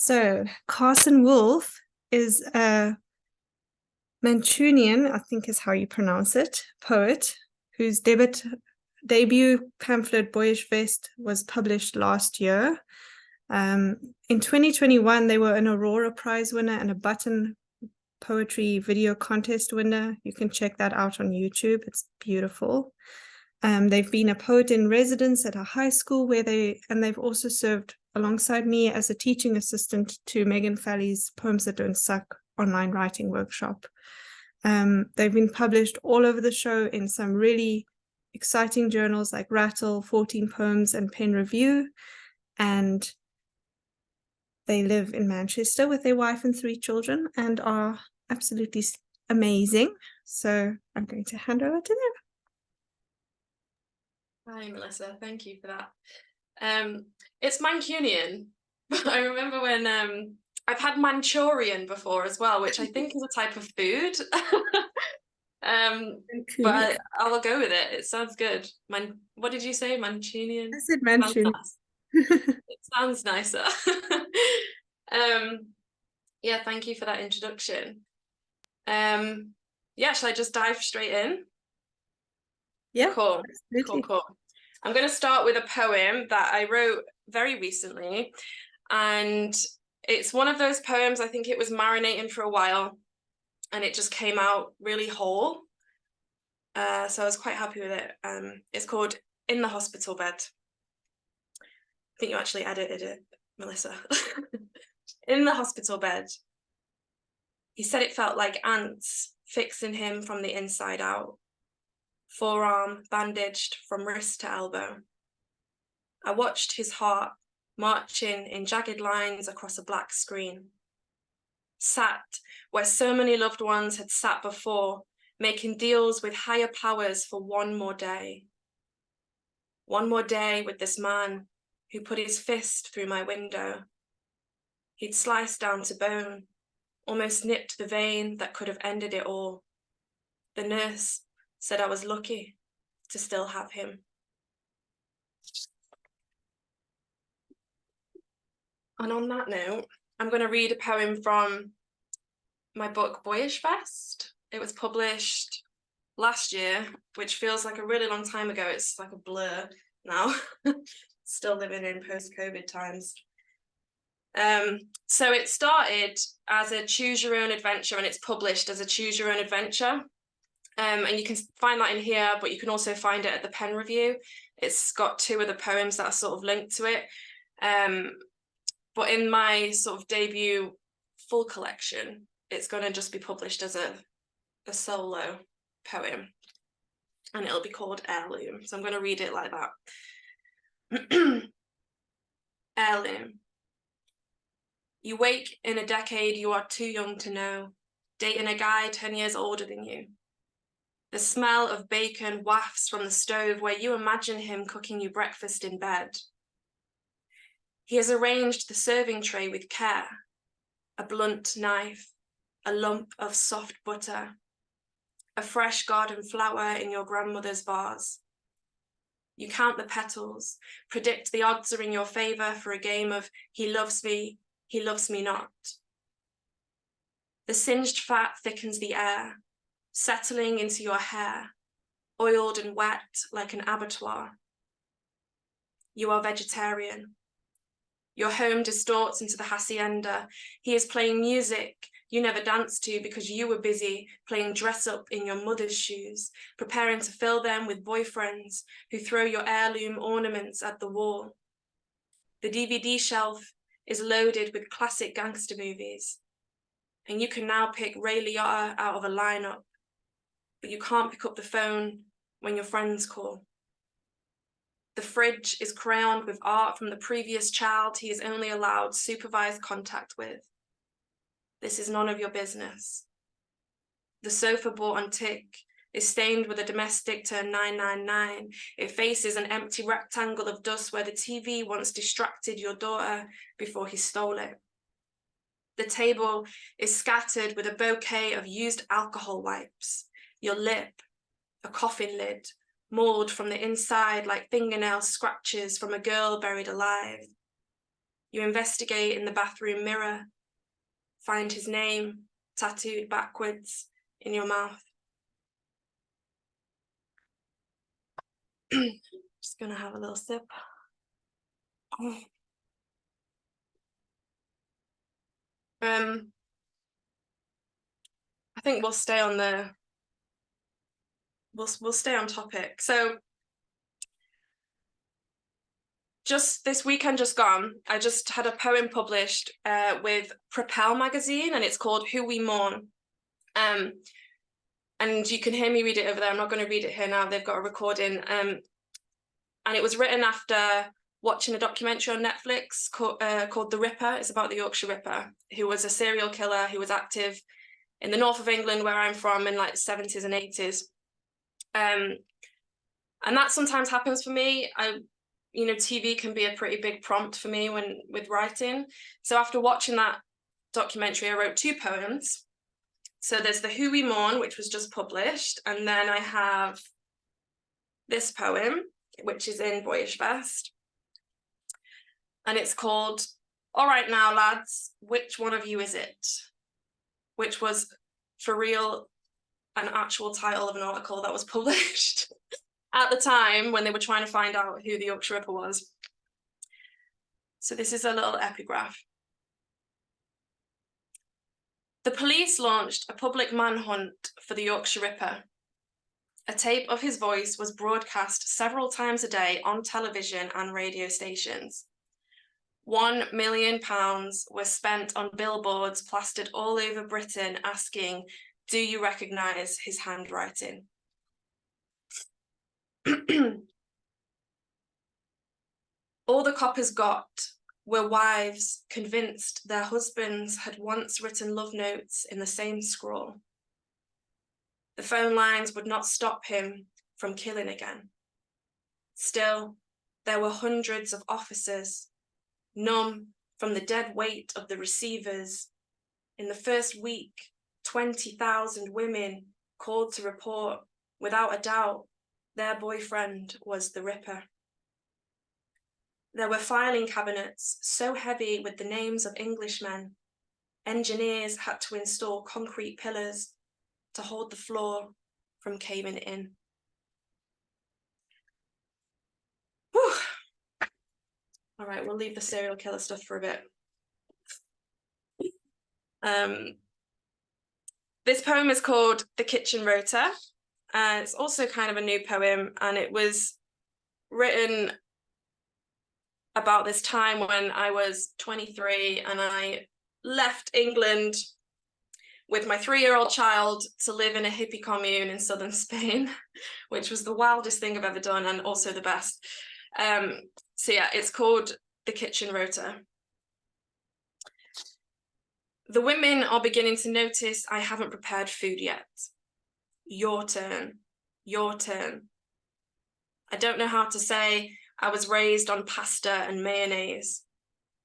So Carson Wolfe is a Mancunian, I think is how you pronounce it, poet whose debut pamphlet Boyish Vest was published last year. In 2021, they were an Aurora Prize winner and a Button Poetry Video Contest winner. You can check that out on YouTube. It's beautiful. They've been a poet in residence at a high school they've also served alongside me as a teaching assistant to Megan Falley's Poems That Don't Suck online writing workshop. They've been published all over the show in some really exciting journals like Rattle, 14 Poems, and Pen Review. And they live in Manchester with their wife and 3 children and are absolutely amazing. So I'm going to hand over to them. Hi, Melissa. Thank you for that. It's Mancunian, but I remember when I've had Manchurian before as well, which I think is a type of food. But I will go with it. It sounds good. What did you say? Mancunian? I said Mancunian. It sounds nicer. Yeah, thank you for that introduction. Yeah, shall I just dive straight in? Yeah, cool. absolutely. Cool. I'm going to start with a poem that I wrote very recently, and it's one of those poems, I think it was marinating for a while, and it just came out really whole. So I was quite happy with it. It's called In the Hospital Bed. I think you actually edited it, Melissa. In the hospital bed. He said it felt like ants fixing him from the inside out. Forearm bandaged from wrist to elbow. I watched his heart marching in jagged lines across a black screen. Sat where so many loved ones had sat before, making deals with higher powers for one more day. One more day with this man who put his fist through my window. He'd sliced down to bone, almost nipped the vein that could have ended it all. The nurse said I was lucky to still have him. And on that note, I'm going to read a poem from my book, Boyish Vest. It was published last year, which feels like a really long time ago. It's like a blur now. Still living in post-COVID times. So it started as a choose your own adventure, and it's published as a choose your own adventure. And you can find that in here, but you can also find it at the Pen Review. It's got 2 of the poems that are sort of linked to it. But in my sort of debut full collection, it's going to just be published as a solo poem, and it'll be called Heirloom. So I'm going to read it like that. Heirloom. You wake in a decade you are too young to know, dating a guy 10 years older than you. The smell of bacon wafts from the stove where you imagine him cooking you breakfast in bed. He has arranged the serving tray with care, a blunt knife, a lump of soft butter, a fresh garden flower in your grandmother's vase. You count the petals, predict the odds are in your favor for a game of he loves me not. The singed fat thickens the air, settling into your hair, oiled and wet like an abattoir. You are vegetarian. Your home distorts into the hacienda. He is playing music you never danced to because you were busy playing dress up in your mother's shoes, preparing to fill them with boyfriends who throw your heirloom ornaments at the wall. The DVD shelf is loaded with classic gangster movies, and you can now pick Ray Liotta out of a lineup, but you can't pick up the phone when your friends call. The fridge is crayoned with art from the previous child he is only allowed supervised contact with. This is none of your business. The sofa bought on tick is stained with a domestic turn 999. It faces an empty rectangle of dust where the TV once distracted your daughter before he stole it. The table is scattered with a bouquet of used alcohol wipes. Your lip, a coffin lid, mauled from the inside like fingernail scratches from a girl buried alive. You investigate in the bathroom mirror, find his name tattooed backwards in your mouth. Just gonna have a little sip. I think we'll stay on the we'll stay on topic. So just this weekend just gone, I just had a poem published with Propel magazine, and it's called Who We Mourn. And you can hear me read it over there. I'm not going to read it here now. They've got a recording. And it was written after watching a documentary on Netflix called The Ripper. It's about the Yorkshire Ripper, who was a serial killer who was active in the north of England, where I'm from, in like the 70s and 80s. And that sometimes happens for me. TV can be a pretty big prompt for me with writing. So after watching that documentary, I wrote 2 poems. So there's the Who We Mourn, which was just published, and then I have this poem, which is in Boyish Vest, and it's called All Right Now Lads, Which One of You Is It? Which was, for real, an actual title of an article that was published at the time when they were trying to find out who the Yorkshire Ripper was. So this is a little epigraph. The police launched a public manhunt for the Yorkshire Ripper. A tape of his voice was broadcast several times a day on television and radio stations. £1 million was spent on billboards plastered all over Britain asking, "Do you recognise his handwriting?" All the coppers got were wives convinced their husbands had once written love notes in the same scrawl. The phone lines would not stop him from killing again. Still, there were hundreds of officers, numb from the dead weight of the receivers. In the first week, 20,000 women called to report, without a doubt, their boyfriend was the Ripper. There were filing cabinets so heavy with the names of Englishmen, engineers had to install concrete pillars to hold the floor from caving in. Whew. All right, we'll leave the serial killer stuff for a bit. This poem is called The Kitchen Rota. It's also kind of a new poem, and it was written about this time when I was 23 and I left England with my 3-year-old child to live in a hippie commune in southern Spain, which was the wildest thing I've ever done and also the best. So yeah, it's called The Kitchen Rota. The women are beginning to notice I haven't prepared food yet. Your turn, your turn. I don't know how to say I was raised on pasta and mayonnaise.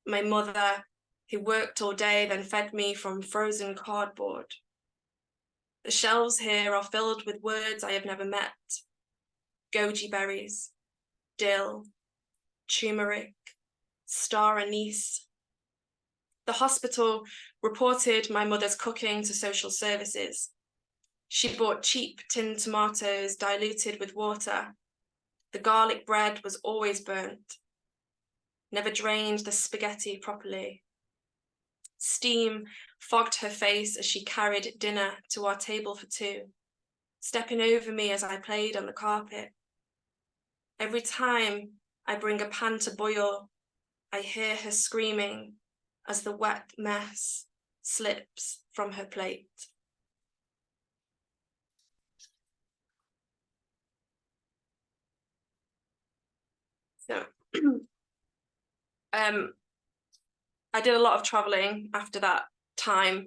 My mother, who worked all day, then fed me from frozen cardboard. The shelves here are filled with words I have never met. Goji berries, dill, turmeric, star anise. The hospital reported my mother's cooking to social services. She bought cheap tinned tomatoes diluted with water. The garlic bread was always burnt. Never drained the spaghetti properly. Steam fogged her face as she carried dinner to our table for 2, stepping over me as I played on the carpet. Every time I bring a pan to boil, I hear her screaming as the wet mess slips from her plate. So, I did a lot of traveling after that time.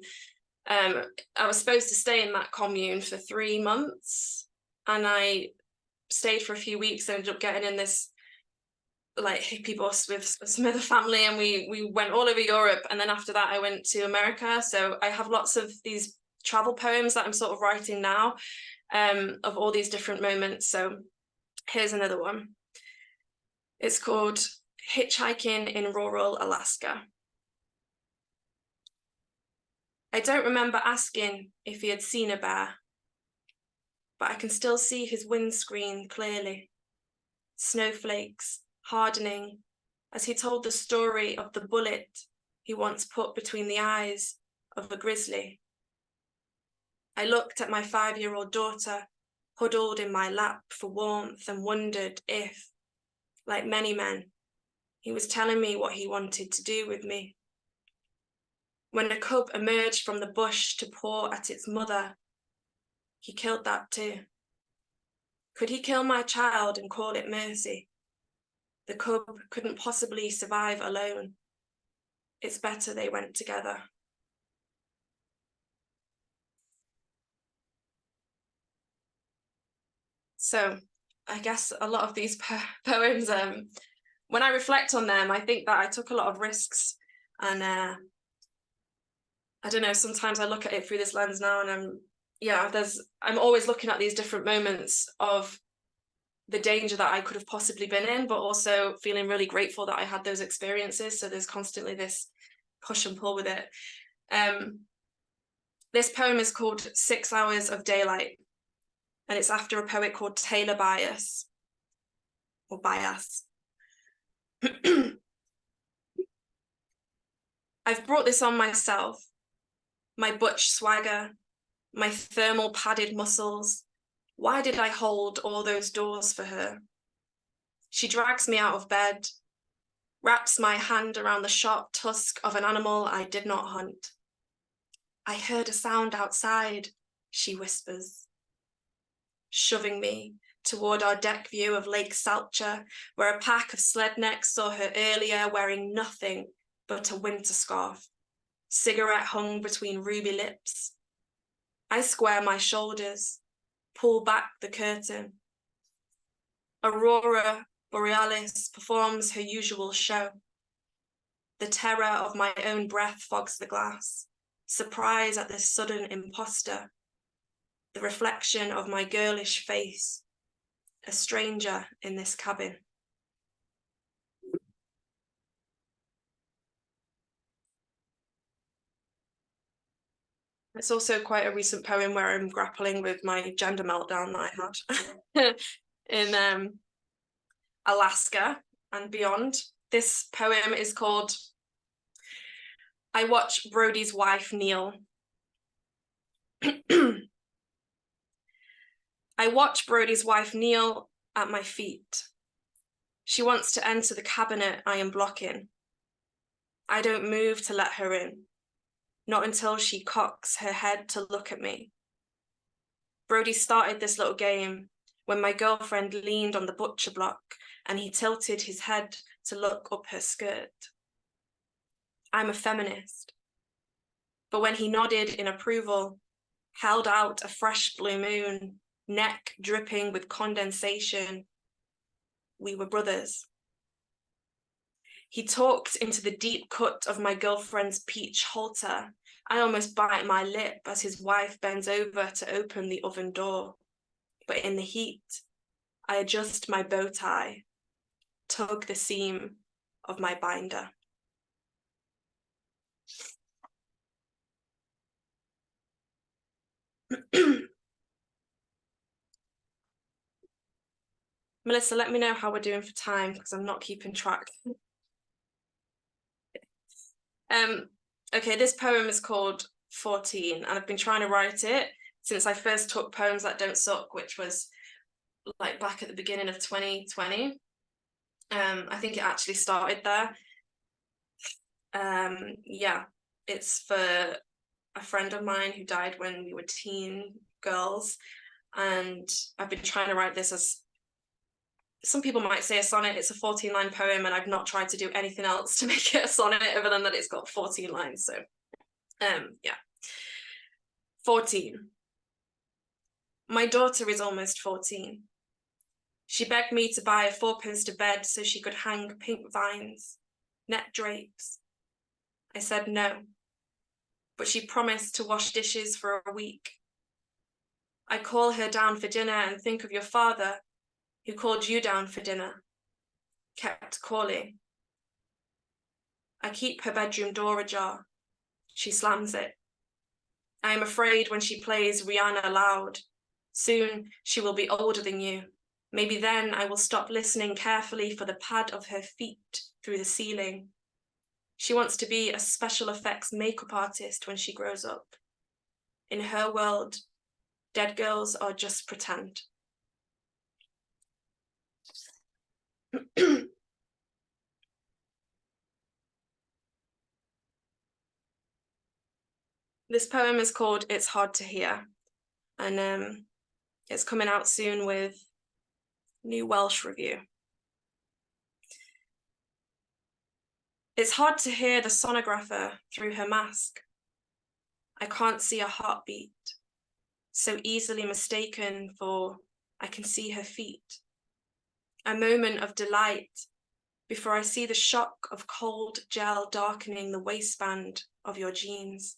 I was supposed to stay in that commune for 3 months, and I stayed for a few weeks and ended up getting in this like hippie bus with some other family, and we went all over Europe. And then after that I went to America. So I have lots of these travel poems that I'm sort of writing now, of all these different moments. So here's another one. It's called Hitchhiking in rural Alaska. I don't remember asking if he had seen a bear, but I can still see his windscreen clearly, snowflakes hardening as he told the story of the bullet he once put between the eyes of a grizzly. I looked at my 5-year-old daughter, huddled in my lap for warmth, and wondered if, like many men, he was telling me what he wanted to do with me. When a cub emerged from the bush to paw at its mother, he killed that too. Could he kill my child and call it mercy? The cub couldn't possibly survive alone. It's better they went together. So I guess a lot of these poems, when I reflect on them, I think that I took a lot of risks, and I don't know, sometimes I look at it through this lens now, and I'm always looking at these different moments of the danger that I could have possibly been in, but also feeling really grateful that I had those experiences. So there's constantly this push and pull with it. This poem is called 6 Hours of Daylight, and it's after a poet called Taylor Bias, or Bias. I've brought this on myself, my butch swagger, my thermal padded muscles. Why did I hold all those doors for her? She drags me out of bed, wraps my hand around the sharp tusk of an animal I did not hunt. I heard a sound outside, she whispers, shoving me toward our deck view of Lake Salcher, where a pack of slednecks saw her earlier wearing nothing but a winter scarf, cigarette hung between ruby lips. I square my shoulders, pull back the curtain. Aurora Borealis performs her usual show. The terror of my own breath fogs the glass, surprise at this sudden imposter, the reflection of my girlish face, a stranger in this cabin. It's also quite a recent poem where I'm grappling with my gender meltdown that I had in Alaska and beyond. This poem is called I Watch Brody's Wife Kneel. I watch Brody's wife kneel at my feet. She wants to enter the cabinet I am blocking. I don't move to let her in, not until she cocks her head to look at me. Brody started this little game when my girlfriend leaned on the butcher block and he tilted his head to look up her skirt. I'm a feminist. But when he nodded in approval, held out a fresh blue moon, neck dripping with condensation, we were brothers. He talked into the deep cut of my girlfriend's peach halter. I almost bite my lip as his wife bends over to open the oven door. But in the heat, I adjust my bow tie, tug the seam of my binder. Melissa, let me know how we're doing for time because I'm not keeping track. Okay, this poem is called 14 and I've been trying to write it since I first took Poems That Don't Suck, which was like back at the beginning of 2020. I think it actually started there. Yeah, it's for a friend of mine who died when we were teen girls, and I've been trying to write this as, some people might say, a sonnet. It's a 14-line poem, and I've not tried to do anything else to make it a sonnet other than that it's got 14 lines. So yeah. 14. My daughter is almost 14. She begged me to buy a 4-poster bed so she could hang pink vines, net drapes. I said no, but she promised to wash dishes for a week. I call her down for dinner and think of your father, who called you down for dinner, kept calling. I keep her bedroom door ajar. She slams it. I am afraid when she plays Rihanna loud. Soon she will be older than you. Maybe then I will stop listening carefully for the pad of her feet through the ceiling. She wants to be a special effects makeup artist when she grows up. In her world, dead girls are just pretend. This poem is called It's Hard to Hear, and it's coming out soon with New Welsh Review. It's hard to hear the sonographer through her mask. I can't see a heartbeat, so easily mistaken for I can see her feet. A moment of delight before I see the shock of cold gel darkening the waistband of your jeans.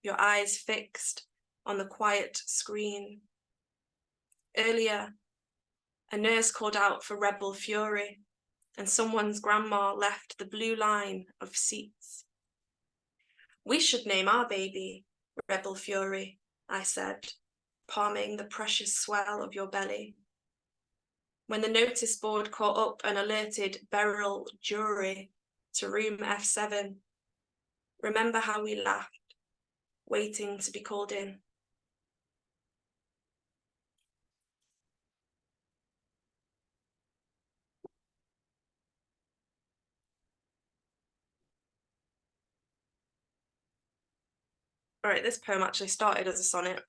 Your eyes fixed on the quiet screen. Earlier, a nurse called out for rebel fury, and someone's grandma left the blue line of seats. We should name our baby Rebel Fury, I said, palming the precious swell of your belly. When the notice board caught up an alerted Beryl jury to room F7, remember how we laughed, waiting to be called in. All right, this poem actually started as a sonnet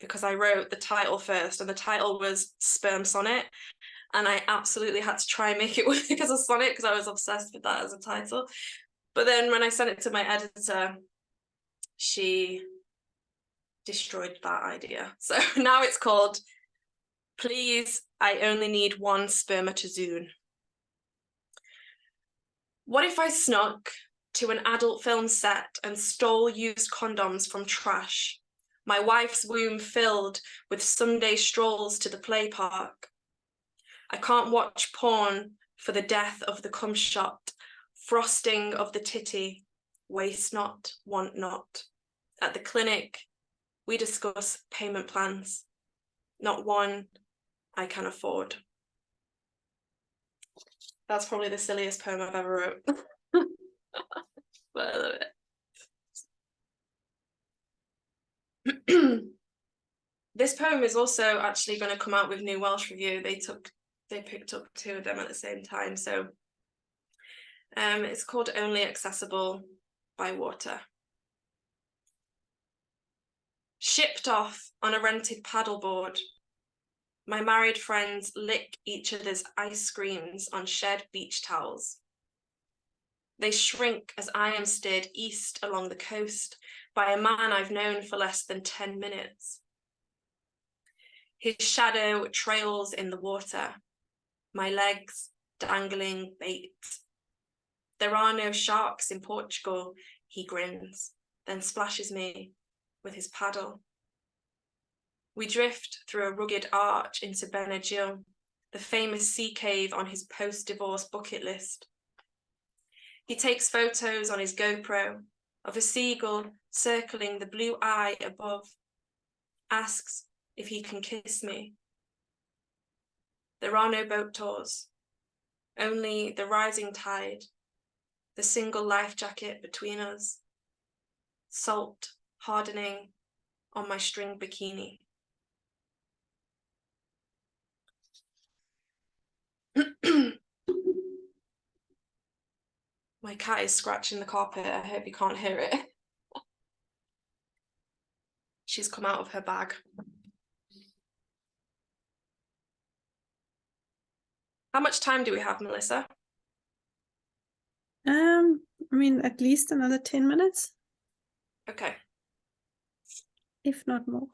because I wrote the title first, and the title was Sperm Sonnet, and I absolutely had to try and make it work as a sonnet because I was obsessed with that as a title. But then when I sent it to my editor, she destroyed that idea. So now it's called Please, I Only Need One Spermatozoon. What if I snuck to an adult film set and stole used condoms from trash? My wife's womb filled with Sunday strolls to the play park. I can't watch porn for the death of the cum shot, frosting of the titty, waste not, want not. At the clinic, we discuss payment plans. Not one I can afford. That's probably the silliest poem I've ever wrote. But I love it. This poem is also actually going to come out with New Welsh Review. They picked up two of them at the same time. So it's called Only Accessible by Water. Shipped off on a rented paddleboard, my married friends lick each other's ice creams on shared beach towels. They shrink as I am steered east along the coast by a man I've known for less than 10 minutes. His shadow trails in the water, my legs dangling bait. There are no sharks in Portugal, he grins, then splashes me with his paddle. We drift through a rugged arch into Benadryl, the famous sea cave on his post-divorce bucket list. He takes photos on his GoPro of a seagull circling the blue eye above, asks if he can kiss me. There are no boat tours, only the rising tide, the single life jacket between us, salt hardening on my string bikini. My cat is scratching the carpet. I hope you can't hear it. She's come out of her bag. How much time do we have, Melissa? I mean, at least another 10 minutes, Okay. if not more.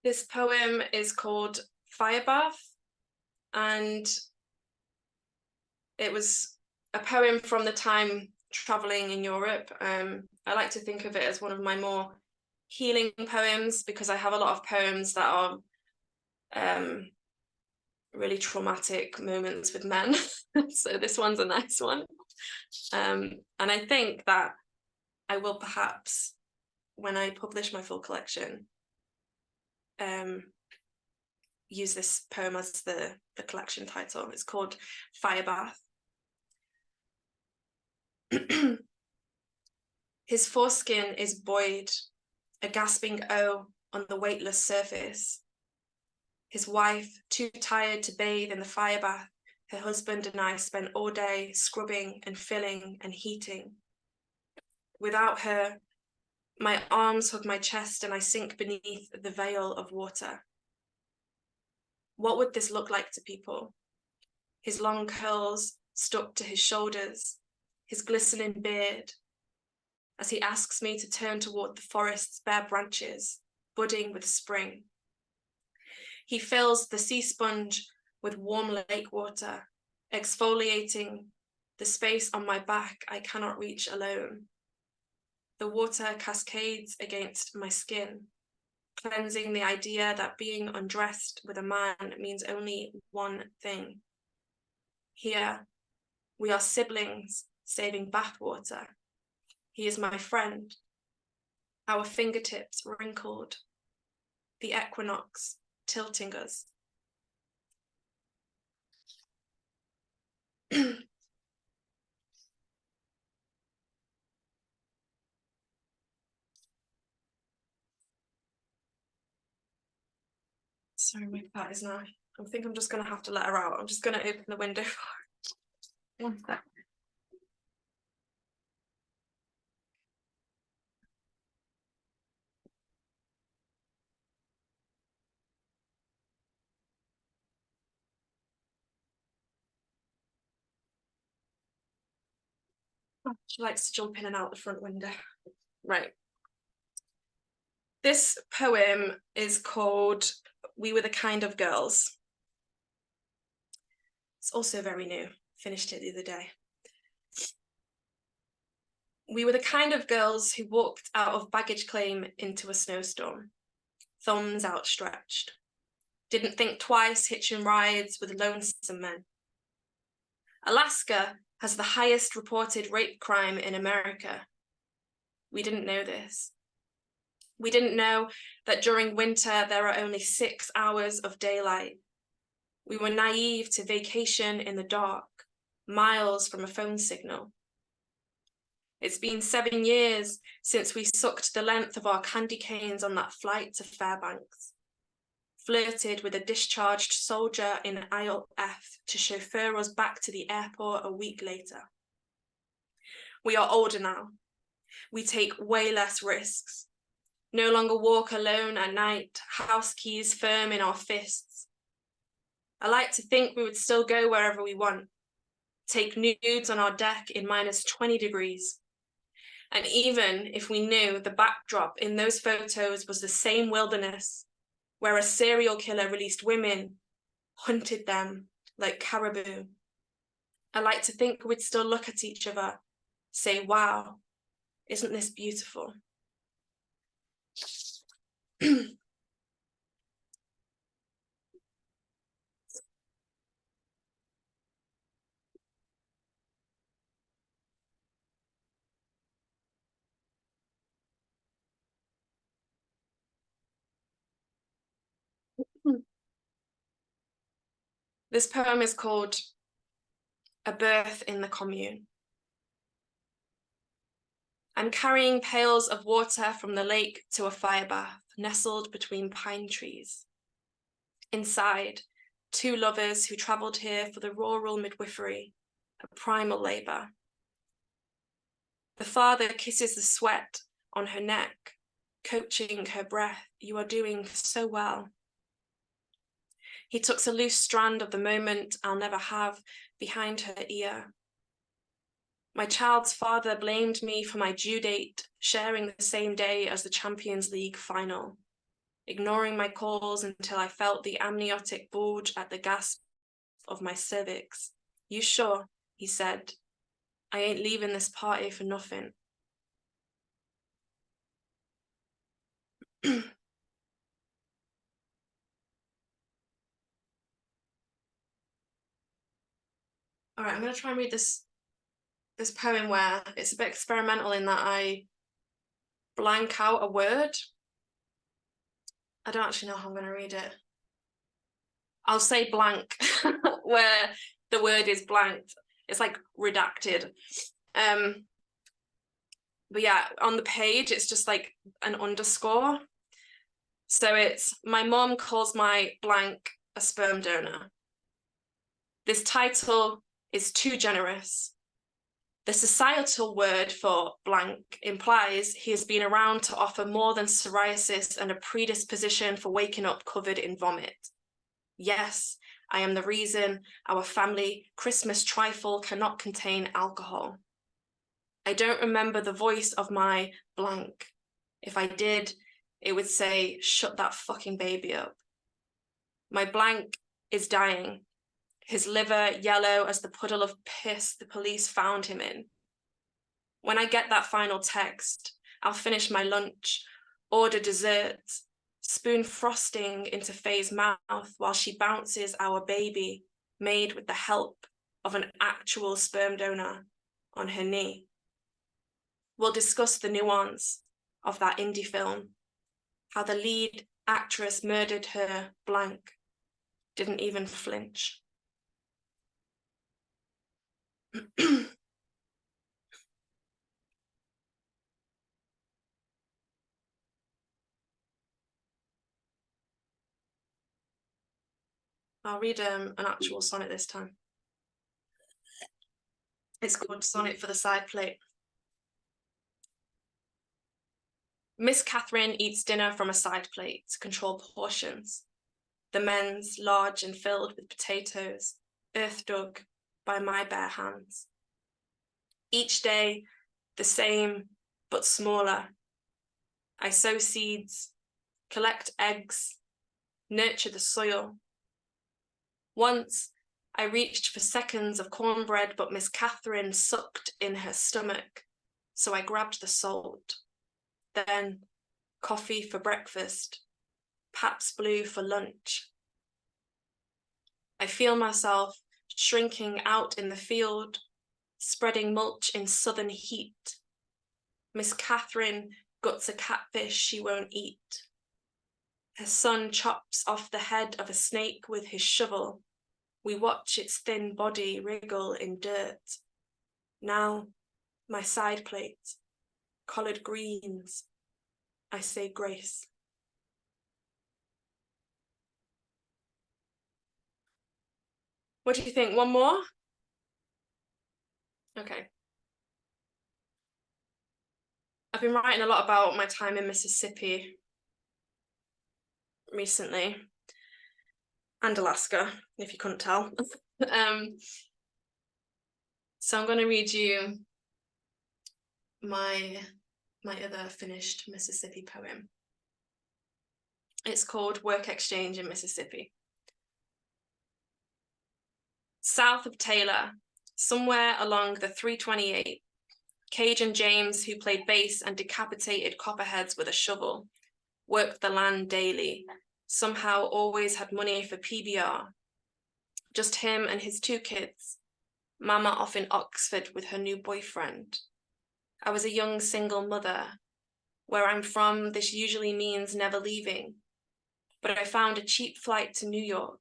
This poem is called Fire Bath, and it was a poem from the time traveling in Europe. I like to think of it as one of my more healing poems because I have a lot of poems that are really traumatic moments with men. So this one's a nice one. And I think that I will perhaps, when I publish my full collection, use this poem as the collection title. It's called Fire Bath. His foreskin is buoyed, a gasping O on the weightless surface. His wife, too tired to bathe in the fire bath, her husband and I spent all day scrubbing and filling and heating. Without her, my arms hug my chest and I sink beneath the veil of water. What would this look like to people? His long curls stuck to his shoulders, his glistening beard, as he asks me to turn toward the forest's bare branches, budding with spring. He fills the sea sponge with warm lake water, exfoliating the space on my back I cannot reach alone. The water cascades against my skin, cleansing the idea that being undressed with a man means only one thing. Here, we are siblings saving bathwater. He is my friend, our fingertips wrinkled, the equinox tilting us. Sorry, my cat is now. I think I'm just going to have to let her out. I'm just going to open the window for her. One sec. She likes to jump in and out the front window. Right. This poem is called We Were the Kind of Girls. It's also very new. Finished it the other day. We were the kind of girls who walked out of baggage claim into a snowstorm, thumbs outstretched. Didn't think twice hitching rides with lonesome men. Alaska has the highest reported rape crime in America. We didn't know this. We didn't know that during winter there are only 6 hours of daylight. We were naive to vacation in the dark, miles from a phone signal. It's been 7 years since we sucked the length of our candy canes on that flight to Fairbanks, flirted with a discharged soldier in aisle F to chauffeur us back to the airport a week later. We are older now. We take way less risks. No longer walk alone at night, house keys firm in our fists. I like to think we would still go wherever we want, take nudes on our deck in minus 20 degrees. And even if we knew the backdrop in those photos was the same wilderness where a serial killer released women, hunted them like caribou, I like to think we'd still look at each other, say, wow, isn't this beautiful? This poem is called A Birth in the Commune. I'm carrying pails of water from the lake to a fire bath, nestled between pine trees. Inside, 2 lovers who travelled here for the rural midwifery, a primal labour. The father kisses the sweat on her neck, coaching her breath. You are doing so well. He tucks a loose strand of the moment I'll never have behind her ear. My child's father blamed me for my due date, sharing the same day as the Champions League final, ignoring my calls until I felt the amniotic bulge at the gasp of my cervix. You sure? He said. I ain't leaving this party for nothing. All right, I'm going to try and read this poem where it's a bit experimental in that I blank out a word. I don't actually know how I'm going to read it. I'll say blank where the word is blanked. It's like redacted. But yeah, on the page, it's just like an underscore. So it's, my mom calls my blank a sperm donor. This title is too generous. The societal word for blank implies he has been around to offer more than psoriasis and a predisposition for waking up covered in vomit. Yes, I am the reason our family Christmas trifle cannot contain alcohol. I don't remember the voice of my blank. If I did, it would say, shut that fucking baby up. My blank is dying, his liver yellow as the puddle of piss the police found him in. When I get that final text, I'll finish my lunch, order dessert, spoon frosting into Faye's mouth while she bounces our baby, made with the help of an actual sperm donor, on her knee. We'll discuss the nuance of that indie film, how the lead actress murdered her blank, didn't even flinch. I'll read an actual sonnet this time. It's called Sonnet for the Side Plate. Miss Catherine eats dinner from a side plate to control portions. The men's large and filled with potatoes, earth dug by my bare hands. Each day, the same, but smaller. I sow seeds, collect eggs, nurture the soil. Once, I reached for seconds of cornbread, but Miss Catherine sucked in her stomach, so I grabbed the salt. Then, coffee for breakfast, Pabst Blue for lunch. I feel myself shrinking out in the field, spreading mulch in southern heat. Miss Catherine guts a catfish she won't eat. Her son chops off the head of a snake with his shovel. We watch its thin body wriggle in dirt. Now, my side plate, collard greens. I say grace. What do you think? One more? Okay. I've been writing a lot about my time in Mississippi recently, and Alaska, if you couldn't tell. So I'm going to read you my other finished Mississippi poem. It's called Work Exchange in Mississippi. South of Taylor, somewhere along the 328, Cajun James, who played bass and decapitated copperheads with a shovel, worked the land daily, somehow always had money for PBR. Just him and his 2 kids, Mama off in Oxford with her new boyfriend. I was a young single mother. Where I'm from, this usually means never leaving. But I found a cheap flight to New York,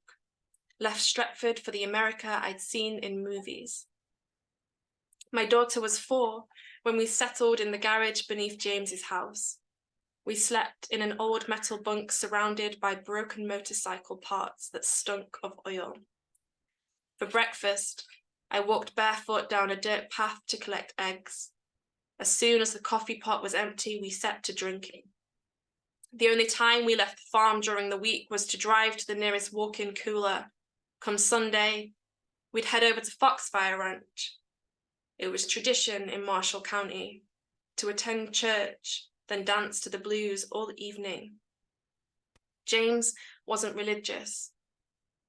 left Stretford for the America I'd seen in movies. My daughter was 4 when we settled in the garage beneath James's house. We slept in an old metal bunk surrounded by broken motorcycle parts that stunk of oil. For breakfast, I walked barefoot down a dirt path to collect eggs. As soon as the coffee pot was empty, we set to drinking. The only time we left the farm during the week was to drive to the nearest walk-in cooler. Come Sunday, we'd head over to Foxfire Ranch. It was tradition in Marshall County to attend church, then dance to the blues all evening. James wasn't religious,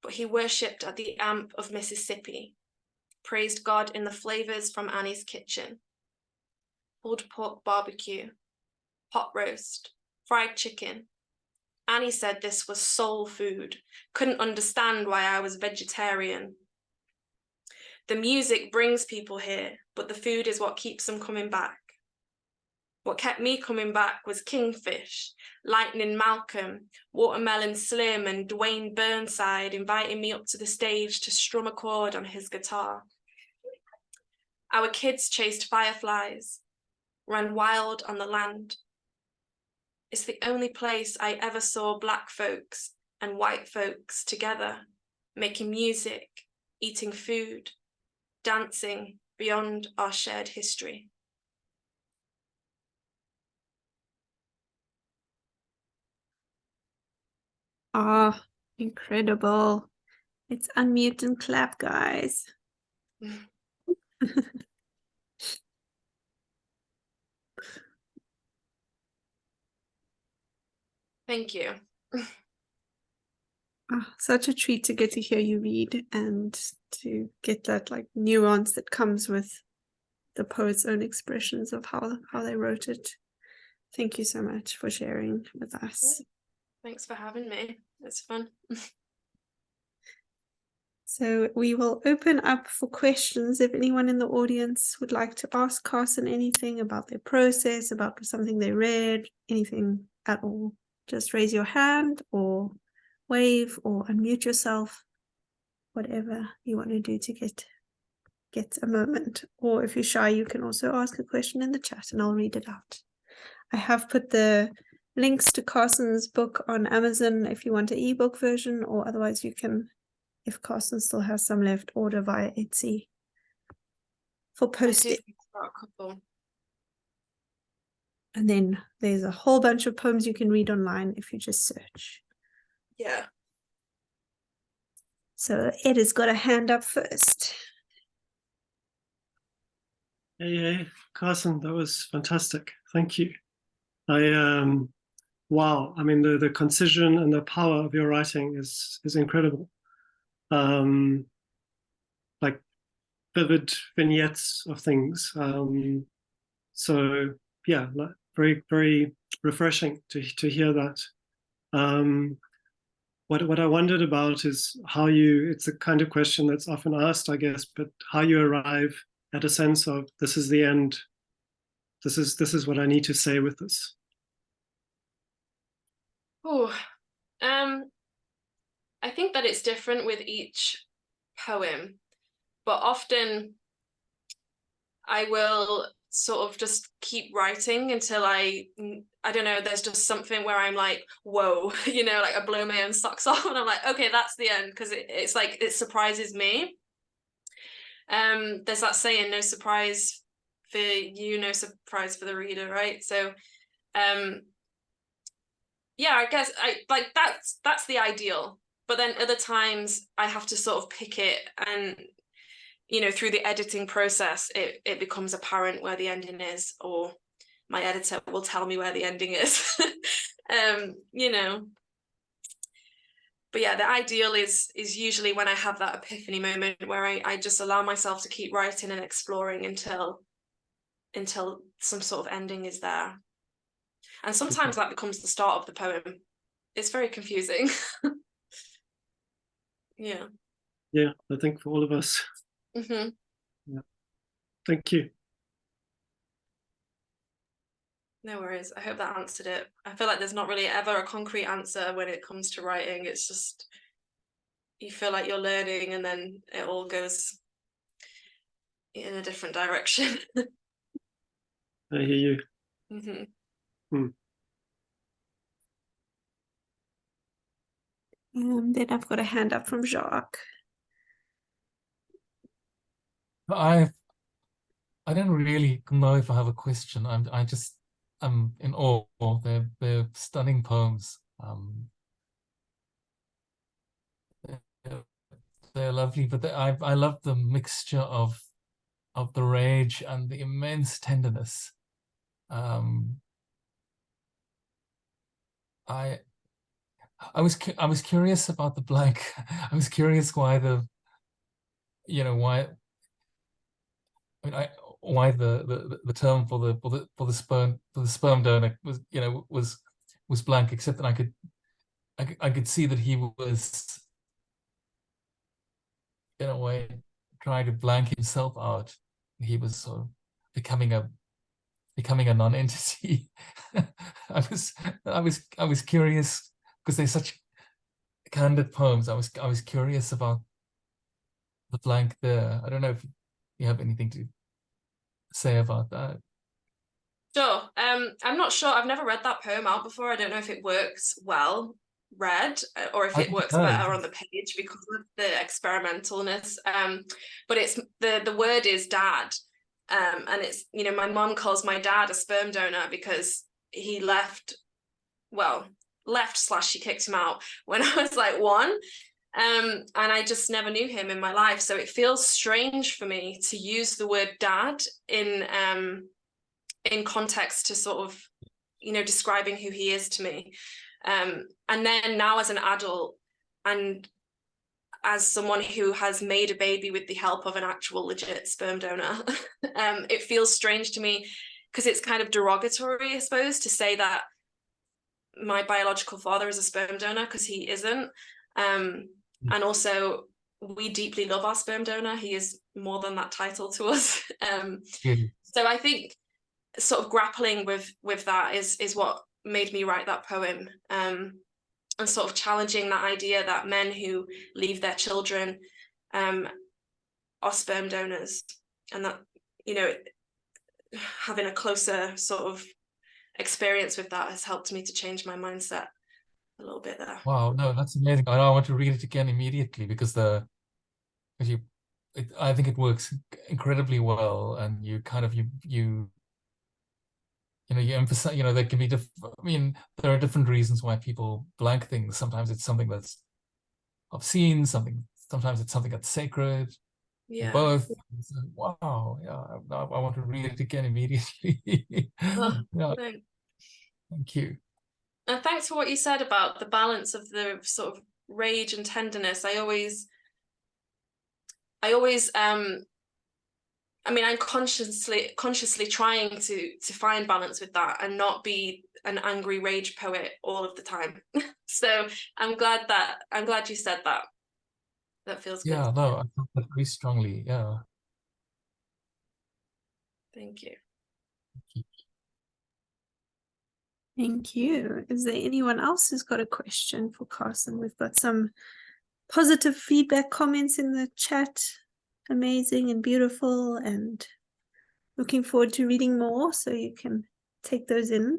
but he worshipped at the amp of Mississippi, praised God in the flavors from Annie's kitchen. Pulled pork barbecue, pot roast, fried chicken. Annie said this was soul food, couldn't understand why I was vegetarian. The music brings people here, but the food is what keeps them coming back. What kept me coming back was Kingfish, Lightning Malcolm, Watermelon Slim, and Dwayne Burnside inviting me up to the stage to strum a chord on his guitar. Our kids chased fireflies, ran wild on the land. It's the only place I ever saw Black folks and white folks together, making music, eating food, dancing beyond our shared history. Ah, incredible. It's unmute and clap, guys. Thank you. Oh, such a treat to get to hear you read and to get that like nuance that comes with the poet's own expressions of how they wrote it. Thank you so much for sharing with us. Thanks for having me. It's fun. So we will open up for questions. If anyone in the audience would like to ask Carson anything about their process, about something they read, anything at all, just raise your hand or wave or unmute yourself, whatever you want to do to get a moment. Or if you're shy, you can also ask a question in the chat and I'll read it out. I have put the links to Carson's book on Amazon if you want an ebook version, or otherwise you can, if Carson still has some left, order via Etsy for postage. A couple. And then there's a whole bunch of poems you can read online if you just search. Yeah. So Ed has got a hand up first. Hey, Carson, that was fantastic. Thank you. Wow. I mean, the concision and the power of your writing is incredible. Like vivid vignettes of things. So yeah, like very, very refreshing to hear that. What I wondered about is how it's a kind of question that's often asked, I guess, but how you arrive at a sense of this is the end. This is what I need to say with this. Oh, I think that it's different with each poem, but often I will sort of just keep writing until I don't know, there's just something where I'm like, whoa, you know, like I blow my own socks off and I'm like, okay, that's the end, because it's like it surprises me. There's that saying, no surprise for you, no surprise for the reader, right? So yeah, I guess that's the ideal, but then other times I have to sort of pick it, and you know, through the editing process it becomes apparent where the ending is, or my editor will tell me where the ending is. You know, but yeah, the ideal is usually when I have that epiphany moment where I just allow myself to keep writing and exploring until some sort of ending is there. And sometimes that becomes the start of the poem. It's very confusing. Yeah. Yeah, I think for all of us. Mm-hmm. Yeah. Thank you. No worries. I hope that answered it. I feel like there's not really ever a concrete answer when it comes to writing. It's just you feel like you're learning and then it all goes in a different direction. I hear you. Mm-hmm. Then I've got a hand up from Jacques. I don't really know if I have a question. I'm in awe. They're stunning poems. They're lovely, but I love the mixture of the rage and the immense tenderness. I was curious about the blank. I was curious why why the term for the sperm donor was blank, except that I could see that he was in a way trying to blank himself out. He was sort of becoming a non-entity. I was curious because they're such candid poems. I was curious about the blank there. I don't know if you have anything to say about that. Sure. I'm not sure. I've never read that poem out before. I don't know if it works well read or if I it think works it does. better on the page because of the experimentalness. But it's the word is dad. And it's, you know, my mom calls my dad a sperm donor because he left / she kicked him out when I was like 1. And I just never knew him in my life. So it feels strange for me to use the word dad in context to sort of, you know, describing who he is to me. And then now as an adult and as someone who has made a baby with the help of an actual legit sperm donor, it feels strange to me because it's kind of derogatory, I suppose, to say that my biological father is a sperm donor because he isn't. And also we deeply love our sperm donor. He is more than that title to us. So I think sort of grappling with that is what made me write that poem, and sort of challenging that idea that men who leave their children are sperm donors, and that, you know, having a closer sort of experience with that has helped me to change my mindset a little bit there. Wow, no, that's amazing. I want to read it again immediately because I think it works incredibly well, and you kind of you emphasize, there can be there are different reasons why people blank things. Sometimes it's something that's obscene, sometimes it's something that's sacred. Yeah. Both. Wow, yeah, I want to read it again immediately. Yeah, thank you. And thanks for what you said about the balance of the sort of rage and tenderness. I mean, I'm consciously trying to find balance with that and not be an angry rage poet all of the time. So I'm glad you said that. That feels good. Yeah, no, I felt that very strongly. Yeah. Thank you. Thank you. Is there anyone else who's got a question for Carson? We've got some positive feedback comments in the chat. Amazing and beautiful, and looking forward to reading more, so you can take those in.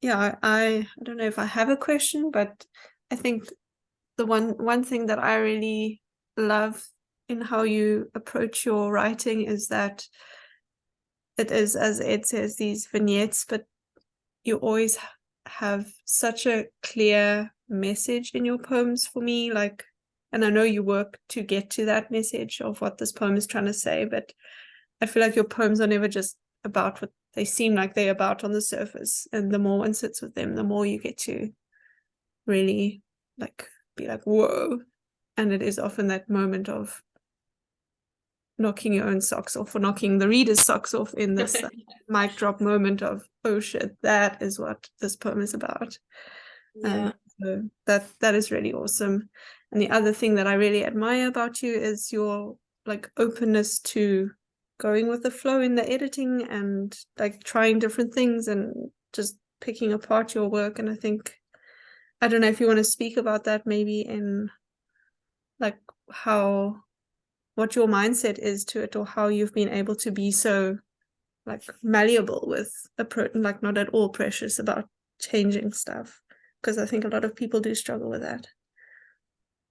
Yeah, I don't know if I have a question, but I think the one thing that I really love in how you approach your writing is that it is, as Ed says, these vignettes, but you always have such a clear message in your poems for me, like, and I know you work to get to that message of what this poem is trying to say, but I feel like your poems are never just about what they seem like they're about on the surface, and the more one sits with them, the more you get to really like be like, whoa. And it is often that moment of knocking your own socks off, or knocking the reader's socks off, in this mic drop moment of, oh shit, that is what this poem is about. Yeah. So that is really awesome. And the other thing that I really admire about you is your like openness to going with the flow in the editing and like trying different things and just picking apart your work. And I think, I don't know if you want to speak about that maybe, in like what your mindset is to it, or how you've been able to be so like malleable with like not at all precious about changing stuff, because I think a lot of people do struggle with that.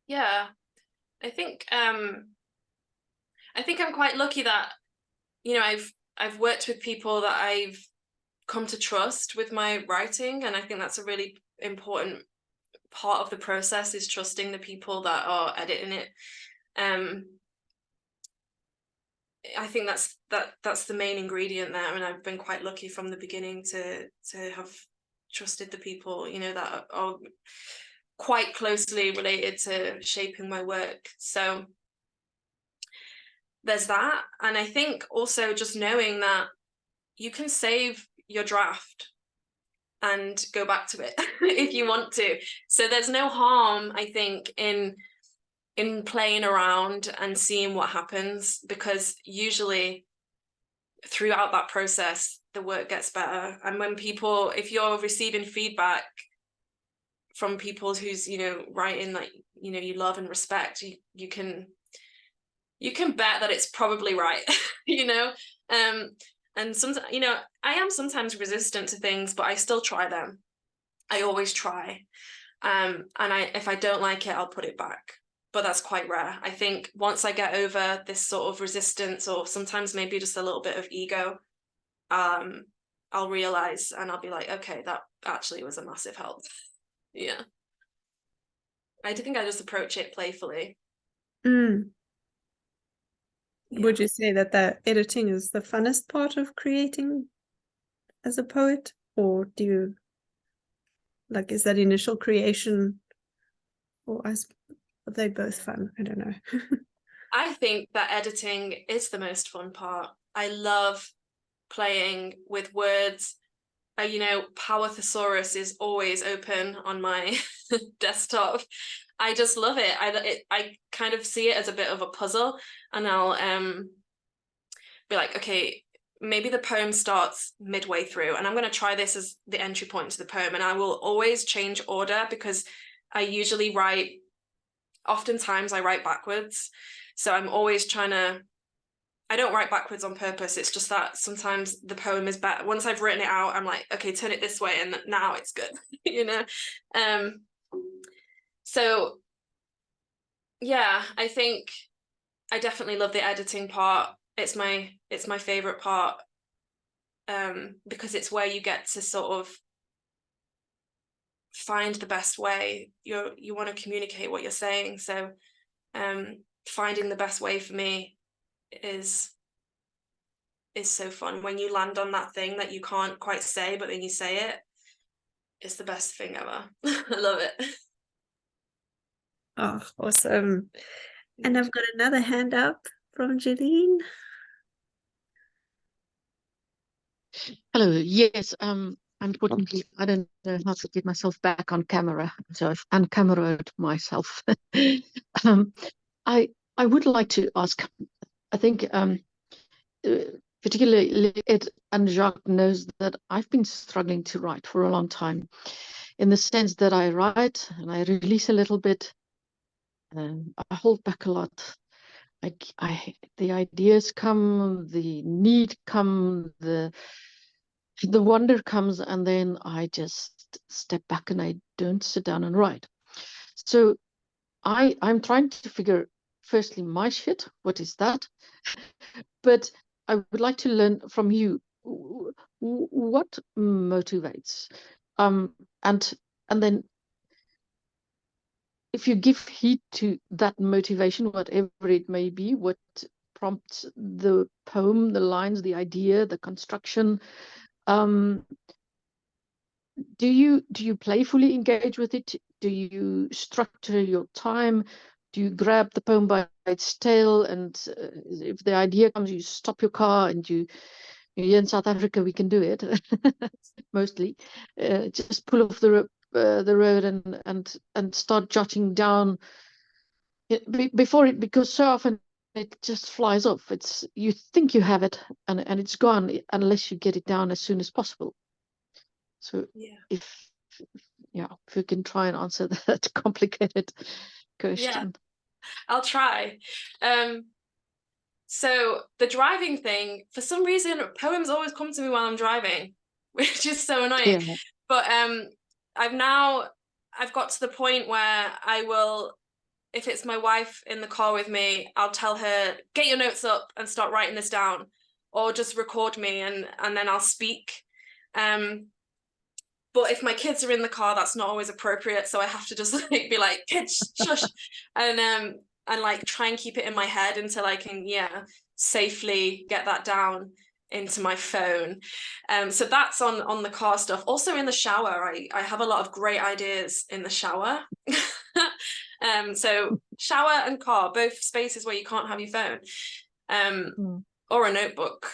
Yeah, I think I'm quite lucky that, you know, I've worked with people that I've come to trust with my writing, and I think that's a really important part of the process, is trusting the people that are editing it. I think that's the main ingredient there, and I've been quite lucky from the beginning to have trusted the people, you know, that are quite closely related to shaping my work. So there's that. And I think also just knowing that you can save your draft and go back to it if you want to. So there's no harm, I think, in in playing around and seeing what happens, because usually throughout that process the work gets better. And when people, if you're receiving feedback from people who's, you know, writing like, you know, you love and respect, you can bet that it's probably right. You know. And sometimes, you know, I am sometimes resistant to things, but I still try them. I always try. And if I don't like it, I'll put it back. But that's quite rare. I think once I get over this sort of resistance, or sometimes maybe just a little bit of ego, I'll realize and I'll be like, okay, that actually was a massive help. Yeah. I think I just approach it playfully. Mm. Yeah. Would you say that the editing is the funnest part of creating as a poet? Or do you, like, is that initial creation, or are they both fun? I don't know. I think that editing is the most fun part. I love playing with words. You know, Power Thesaurus is always open on my desktop. I just love it. I kind of see it as a bit of a puzzle, and I'll be like, okay, maybe the poem starts midway through, and I'm going to try this as the entry point to the poem, and I will always change order, because I usually write, oftentimes I write backwards, so I'm always trying to, I don't write backwards on purpose. It's just that sometimes the poem is better. Once I've written it out, I'm like, okay, turn it this way, and now it's good. You know. So yeah, I think I definitely love the editing part. It's my favorite part, because it's where you get to sort of find the best way. You want to communicate what you're saying. So finding the best way for me is so fun. When you land on that thing that you can't quite say, but then you say it, it's the best thing ever. I love it. Oh, awesome. And I've got another hand up from Jeline. Hello. Yes. Unfortunately, I don't know how to get myself back on camera, so I've uncameraed myself. I would like to ask. I think particularly Ed and Jacques knows that I've been struggling to write for a long time, in the sense that I write and I release a little bit, I hold back a lot. The ideas come, the need come, the wonder comes, and then I just step back and I don't sit down and write. So I'm trying to figure, firstly, my shit, what is that? But I would like to learn from you, what motivates, and then if you give heed to that motivation, whatever it may be, what prompts the poem, the lines, the idea, the construction, do you playfully engage with it? Do you structure your time? Do you grab the poem by its tail, and if the idea comes, you stop your car, and here in South Africa we can do it mostly, just pull off the road and start jotting down before it, because so often it just flies off. You think you have it, and it's gone unless you get it down as soon as possible. So Yeah. if you can try and answer that complicated question. Yeah, I'll try. So the driving thing, for some reason, poems always come to me while I'm driving, which is so annoying. Yeah. But I've got to the point where I will, if it's my wife in the car with me, I'll tell her, get your notes up and start writing this down, or just record me and then I'll speak. But if my kids are in the car, that's not always appropriate. So I have to just like be like, kids, shush, and like try and keep it in my head until I can, safely get that down into my phone. So that's on the car stuff. Also in the shower, I have a lot of great ideas in the shower. So shower and car, both spaces where you can't have your phone, or a notebook.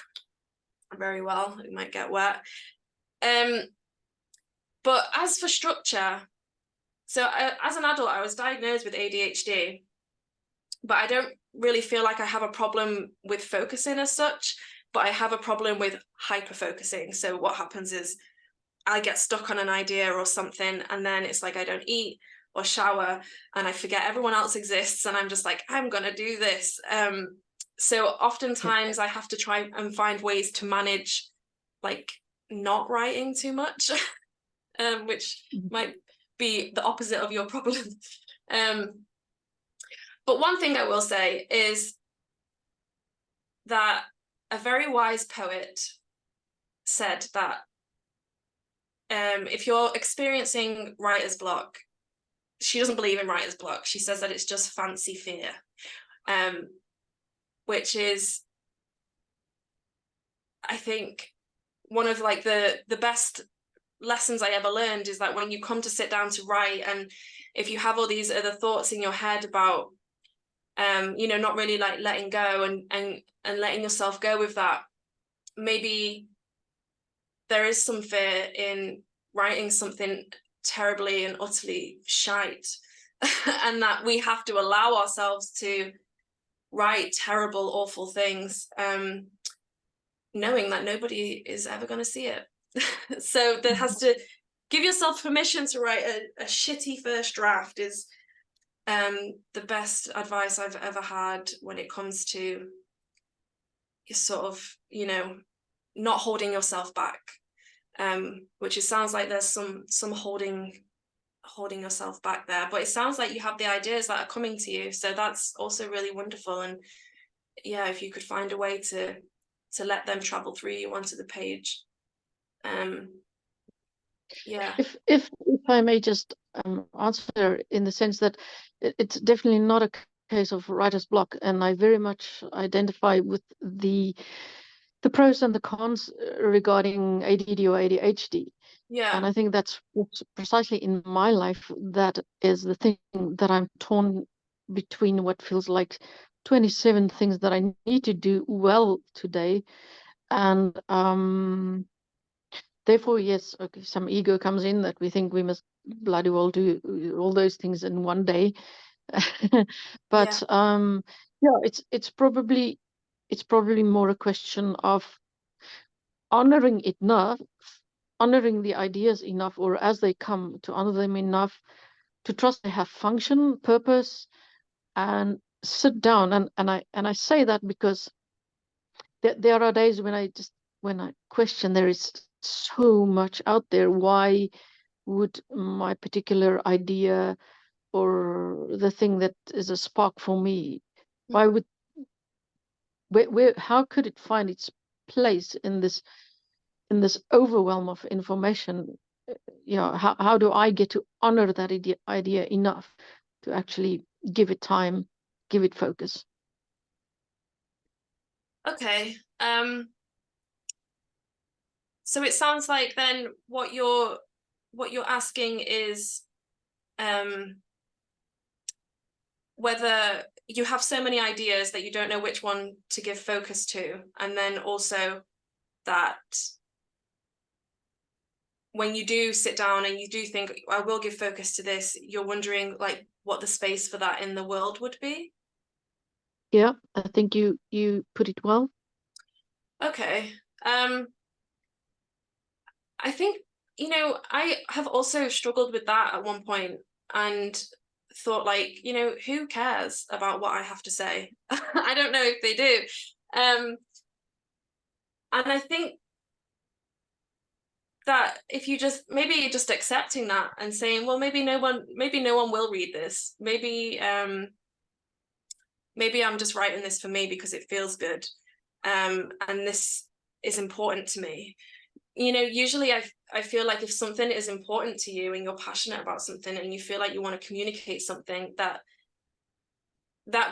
Very well, it might get wet. But as for structure, so as an adult, I was diagnosed with ADHD. but I don't really feel like I have a problem with focusing as such, but I have a problem with hyper focusing. So what happens is I get stuck on an idea or something, and then it's like I don't eat or shower, and I forget everyone else exists, and I'm just like, I'm gonna do this. So oftentimes I have to try and find ways to manage, like, not writing too much, which might be the opposite of your problem. But one thing I will say is that a very wise poet said that if you're experiencing writer's block, she doesn't believe in writer's block. She says that it's just fancy fear, which is, I think, one of like the best lessons I ever learned, is that when you come to sit down to write, and if you have all these other thoughts in your head about, you know, not really like letting go and letting yourself go with that, maybe there is some fear in writing something terribly and utterly shite, and that we have to allow ourselves to write terrible, awful things, knowing that nobody is ever going to see it. So there has to give yourself permission to write a shitty first draft is the best advice I've ever had when it comes to sort of, you know, not holding yourself back, which it sounds like there's some holding yourself back there, but it sounds like you have the ideas that are coming to you, so that's also really wonderful. And yeah, if you could find a way to let them travel through you onto the page. Yeah. If I may just answer, in the sense that it's definitely not a case of writer's block, and I very much identify with the pros and the cons regarding ADD or ADHD. Yeah. And I think that's precisely in my life that is the thing that I'm torn between, what feels like 27 things that I need to do well today. And therefore, yes, okay, some ego comes in that we think we must bloody well do all those things in one day. But yeah, it's probably more a question of honoring it enough, honoring the ideas enough, or as they come, to honor them enough to trust they have function, purpose, and sit down. And I say that because there are days when I question, there is so much out there. Why would my particular idea, or the thing that is a spark for me, where how could it find its place in this overwhelm of information? You know, how do I get to honor that idea enough to actually give it time, give it focus? Okay. So it sounds like then what you're asking is whether you have so many ideas that you don't know which one to give focus to, and then also that when you do sit down and you do think, I will give focus to this, you're wondering like what the space for that in the world would be. Yeah, I think you put it well. Okay. I think, you know, I have also struggled with that at one point and thought, like, you know, who cares about what I have to say? I don't know if they do. And I think that if you just maybe just accepting that and saying, well, maybe no one will read this. Maybe I'm just writing this for me because it feels good. And this is important to me. You know, usually I feel like if something is important to you and you're passionate about something and you feel like you want to communicate something, that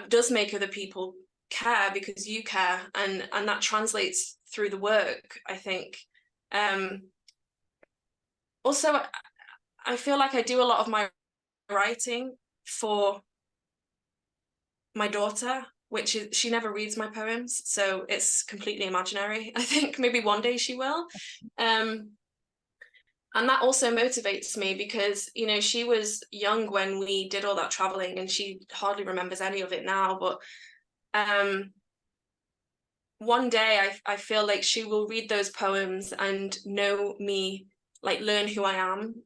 does make other people care because you care, and that translates through the work, I think. Also, I feel like I do a lot of my writing for my daughter, which is, she never reads my poems, so it's completely imaginary. I think maybe one day she will. And that also motivates me because, you know, she was young when we did all that traveling and she hardly remembers any of it now. But one day I feel like she will read those poems and know me, like learn who I am,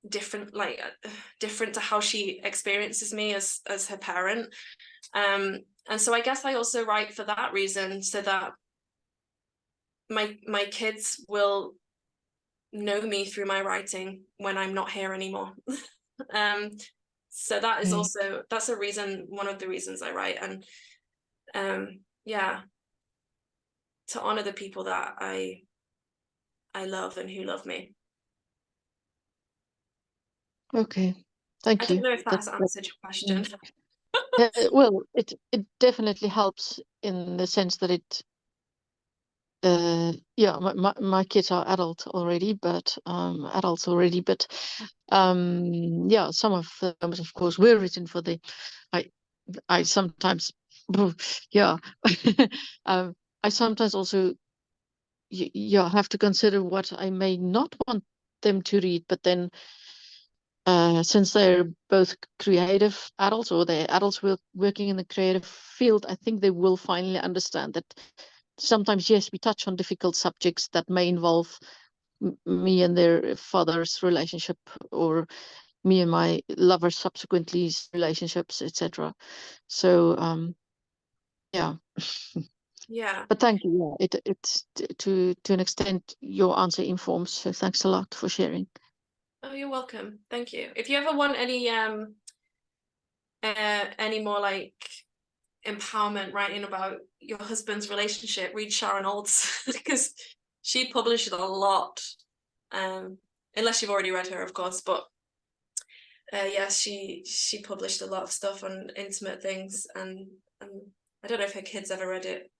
different to how she experiences me as her parent. And so I guess I also write for that reason, so that my kids will know me through my writing when I'm not here anymore. So that is also, that's a reason, one of the reasons I write. And yeah, to honor the people that I love and who love me. Okay, I thank don't you. know if that has answered your question. Well, it definitely helps in the sense that it yeah, my kids are adults already, but yeah, some of them of course were written for the I sometimes yeah I sometimes also yeah have to consider what I may not want them to read, but then since they're both creative adults, or they're adults working in the creative field, I think they will finally understand that sometimes, yes, we touch on difficult subjects that may involve me and their father's relationship, or me and my lover subsequently's relationships, etc. So yeah. Yeah. But thank you. Yeah, it's to an extent your answer informs. So thanks a lot for sharing. Oh, you're welcome. Thank you. If you ever want any more like empowerment writing about your husband's relationship, read Sharon Olds, because she published a lot. Unless you've already read her, of course, but yes, she published a lot of stuff on intimate things, and I don't know if her kids ever read it.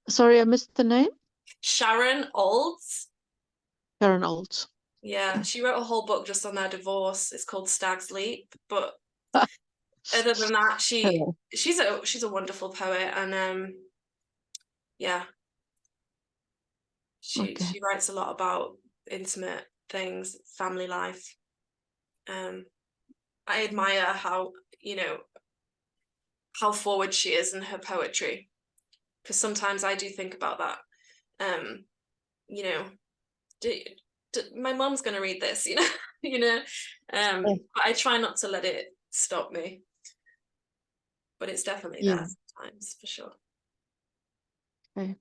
Sorry, I missed the name. Sharon Olds. Sharon Olds. Yeah, she wrote a whole book just on their divorce. It's called Stag's Leap. But other than that, she's a wonderful poet, and yeah, she writes a lot about intimate things, family life. I admire how, you know, how forward she is in her poetry, because sometimes I do think about that. You know, my mom's gonna read this, you know, you know. But I try not to let it stop me. But it's definitely there sometimes, for sure. Okay.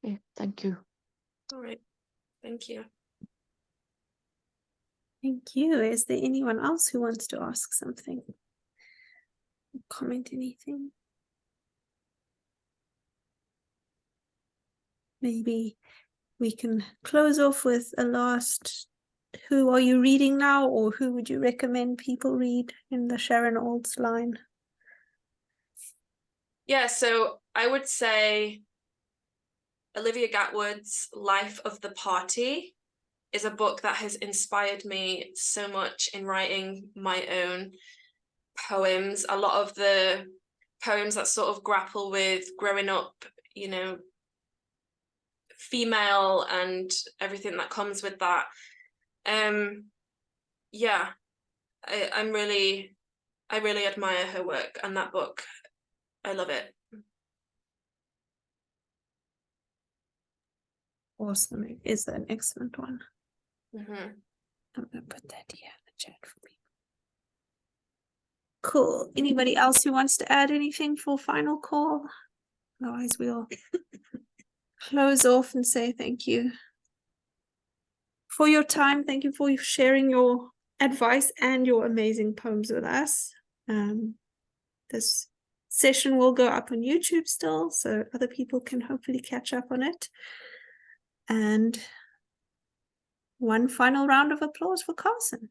Okay, thank you. All right, thank you. Thank you. Is there anyone else who wants to ask something? Comment anything? Maybe we can close off with a last, who are you reading now, or who would you recommend people read in the Sharon Olds line? Yeah, so I would say Olivia Gatwood's Life of the Party is a book that has inspired me so much in writing my own poems. A lot of the poems that sort of grapple with growing up, you know, female and everything that comes with that. Yeah, I really admire her work, and that book, I love it. Awesome. It is an excellent one. Mm-hmm. I'm going to put that here in the chat for people. Cool. Anybody else who wants to add anything for final call? Otherwise, we'll close off and say thank you for your time. Thank you for sharing your advice and your amazing poems with us. This session will go up on YouTube still, so other people can hopefully catch up on it. And one final round of applause for Carson.